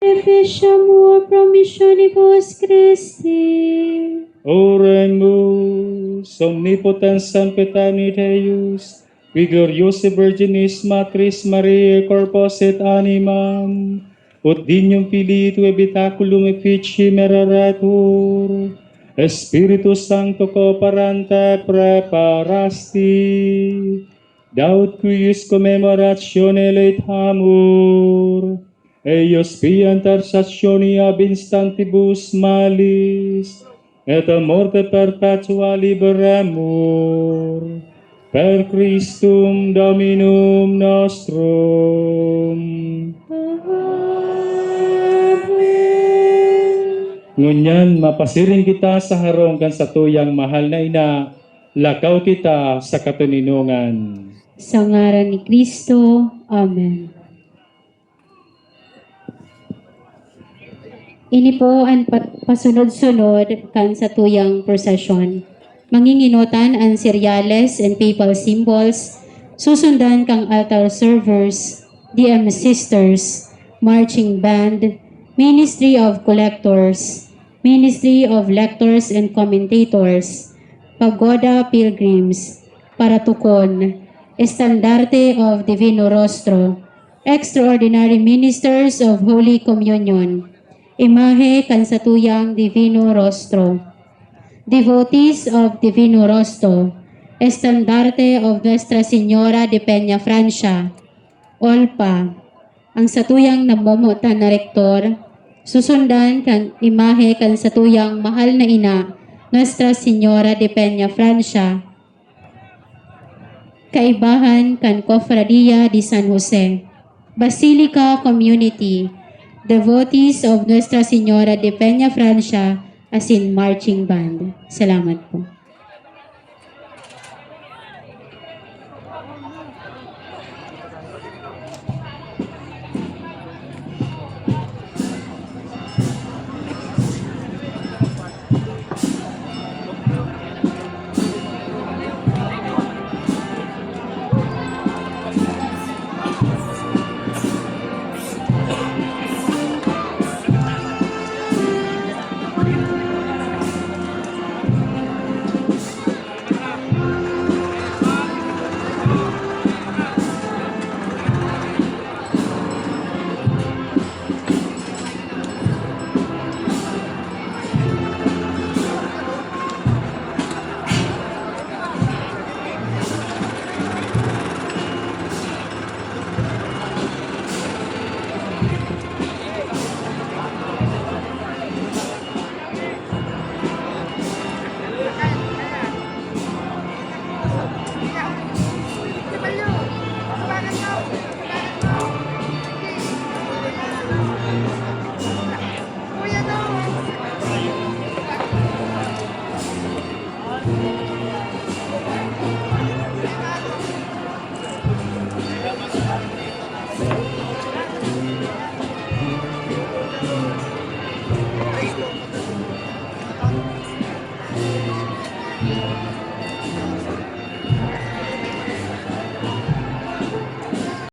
Beneficiamur promissionibus Christi. Oremus, omnipotens Sanctami Deus, qui gloriosa Virginis Matris Mariae corpus et animam, ut dignum Filii habitaculum effici meraratur, Spiritus Sancto cooperante preparasti, daut cuius commemoratione letamur, eius pia intercessioni ab instantibus malis, et a morte perpetua liberamur, per Christum Dominum nostrum. Ngunyan, mapasiring kita sa harong kan sa tuyang mahal na ina, lakaw kita sa katuninungan. Sa ngaran ni Kristo. Amen. Ini po ang pasunod-sunod kan sa tuyang procession. Manginginutan ang cereales and papal symbols, susundan kang altar servers, DM sisters, marching band, Ministry of Collectors, Ministry of Lectors and Commentators, Pagoda Pilgrims, Paratukon, Estandarte of Divino Rostro, Extraordinary Ministers of Holy Communion, Imahe Kansatuyang Divino Rostro, Devotees of Divino Rostro, Estandarte of Nuestra Señora de Peña Francia, Olpa, ang satuyang namumutan na rektor, susundan kan imahe kan satuyang mahal na ina, Nuestra Señora de Peña Francia, kaibahan kan Cofradia de San Jose, Basilica Community, Devotees of Nuestra Señora de Peña Francia, as in marching band. Salamat po.